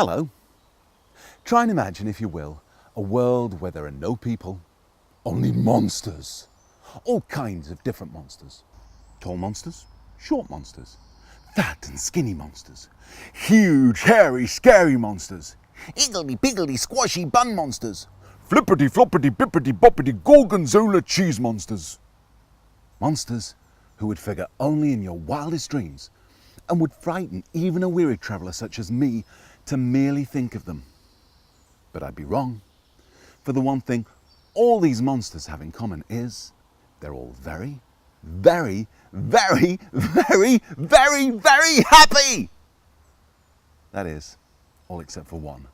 Hello. Try and imagine, if you will, a world where there are no people, only monsters. All kinds of different monsters. Tall monsters, short monsters, fat and skinny monsters, huge, hairy, scary monsters, higgledy-piggledy, squashy bun monsters, flippity-floppity, bippity-boppity, gorgonzola cheese monsters. Monsters who would figure only in your wildest dreams and would frighten even a weary traveller such as me to merely think of them. But I'd be wrong, for the one thing all these monsters have in common is they're all very, very, very, very, very, very happy! That is, all except for one.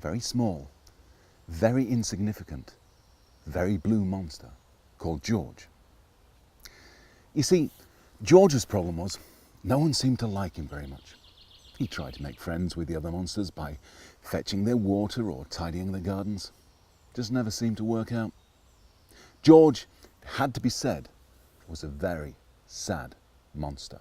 Very small, very insignificant, very blue monster called George. You see, George's problem was no one seemed to like him very much. He tried to make friends with the other monsters by fetching their water or tidying their gardens. Just never seemed to work out. George, it had to be said, was a very sad monster.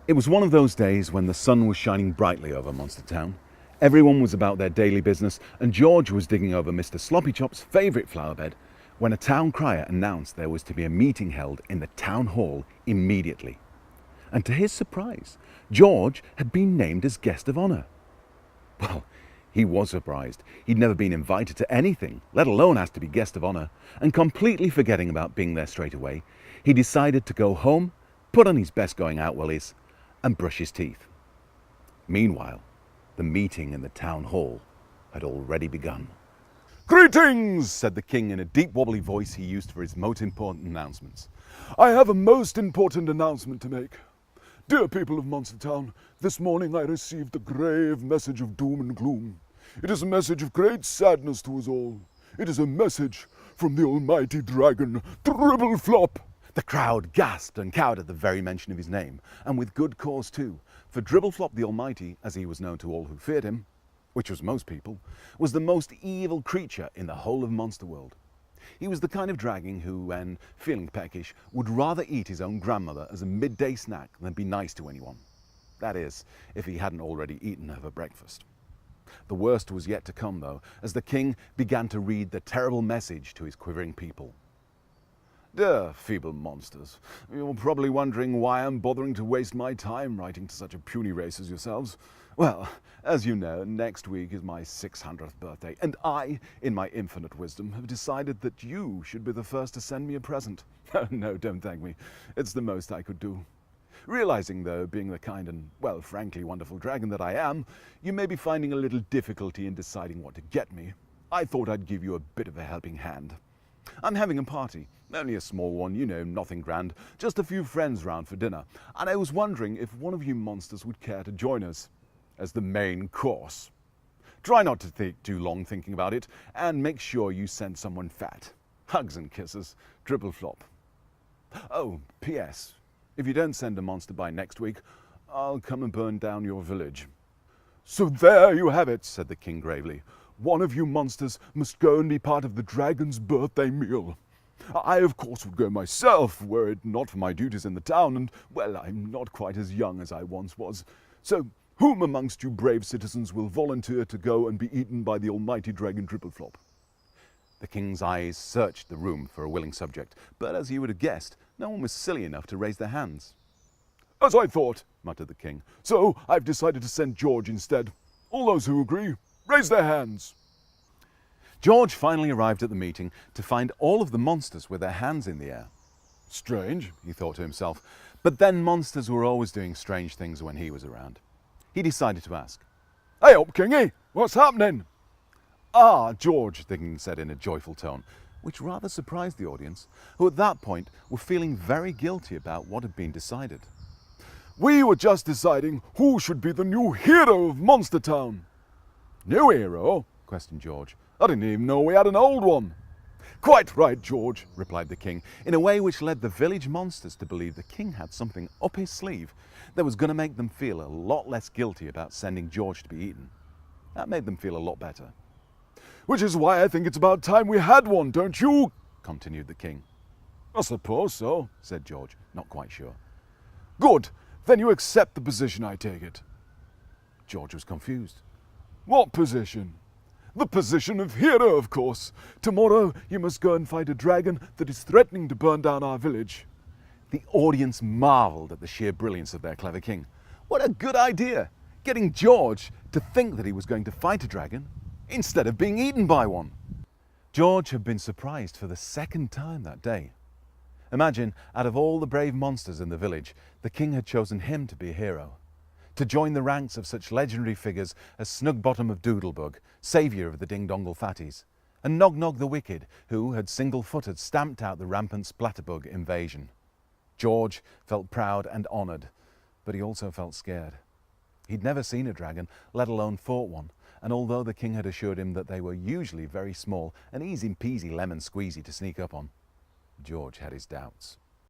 It was one of those days when the sun was shining brightly over Monster Town. Everyone was about their daily business, and George was digging over Mr. Sloppychop's favourite flower bed when a town crier announced there was to be a meeting held in the town hall immediately. And to his surprise, George had been named as guest of honour. Well, he was surprised. He'd never been invited to anything, let alone asked to be guest of honour, and completely forgetting about being there straight away, he decided to go home, put on his best going out wellies, and brush his teeth. Meanwhile, the meeting in the town hall had already begun. "Greetings," said the king in a deep wobbly voice he used for his most important announcements. "I have a most important announcement to make. Dear people of Monster Town, this morning I received a grave message of doom and gloom. It is a message of great sadness to us all. It is a message from the almighty dragon, Dribbleflop." The crowd gasped and cowed at the very mention of his name, and with good cause too, for Dribbleflop the Almighty, as he was known to all who feared him, which was most people, was the most evil creature in the whole of Monster World. He was the kind of dragon who, when feeling peckish, would rather eat his own grandmother as a midday snack than be nice to anyone. That is, if he hadn't already eaten her for breakfast. The worst was yet to come, though, as the king began to read the terrible message to his quivering people. "Dear feeble monsters, you're probably wondering why I'm bothering to waste my time writing to such a puny race as yourselves. Well, as you know, next week is my 600th birthday, and I, in my infinite wisdom, have decided that you should be the first to send me a present. No, don't thank me. It's the most I could do. Realizing, though, being the kind and, well, frankly wonderful dragon that I am, you may be finding a little difficulty in deciding what to get me. I thought I'd give you a bit of a helping hand. I'm having a party, only a small one, you know, nothing grand, just a few friends round for dinner, and I was wondering if one of you monsters would care to join us as the main course. Try not to take too long thinking about it, and make sure you send someone fat. Hugs and kisses, Dribbleflop. Oh, P.S. If you don't send a monster by next week, I'll come and burn down your village." "So there you have it," said the king gravely. "One of you monsters must go and be part of the dragon's birthday meal. I, of course, would go myself, were it not for my duties in the town, and, well, I'm not quite as young as I once was. So, whom amongst you brave citizens will volunteer to go and be eaten by the almighty dragon Dribbleflop?" The king's eyes searched the room for a willing subject, but as you would have guessed, no one was silly enough to raise their hands. "As I thought," muttered the king. "So I've decided to send George instead. All those who agree, raise their hands." George finally arrived at the meeting to find all of the monsters with their hands in the air. Strange, he thought to himself, but then monsters were always doing strange things when he was around. He decided to ask, "Hey up, Kingy, what's happening?" "Ah, George," the king said in a joyful tone, which rather surprised the audience, who at that point were feeling very guilty about what had been decided. "We were just deciding who should be the new hero of Monster Town." "New hero?" questioned George. "I didn't even know we had an old one." "Quite right, George," replied the king, in a way which led the village monsters to believe the king had something up his sleeve that was going to make them feel a lot less guilty about sending George to be eaten. That made them feel a lot better. "Which is why I think it's about time we had one, don't you?" continued the king. "I suppose so," said George, not quite sure. "Good. Then you accept the position, I take it." George was confused. What position? The position of hero, of course. Tomorrow you must go and fight a dragon that is threatening to burn down our village. The audience marvelled at the sheer brilliance of their clever king. What a good idea! Getting George to think that he was going to fight a dragon instead of being eaten by one. George had been surprised for the second time that day. Imagine, out of all the brave monsters in the village, the king had chosen him to be a hero. To join the ranks of such legendary figures as Snugbottom of Doodlebug, saviour of the Ding-Dongle Fatties, and Nog-Nog the Wicked, who had single-footed stamped out the rampant Splatterbug invasion. George felt proud and honoured, but he also felt scared. He'd never seen a dragon, let alone fought one, and although the king had assured him that they were usually very small and easy-peasy lemon squeezy to sneak up on, George had his doubts.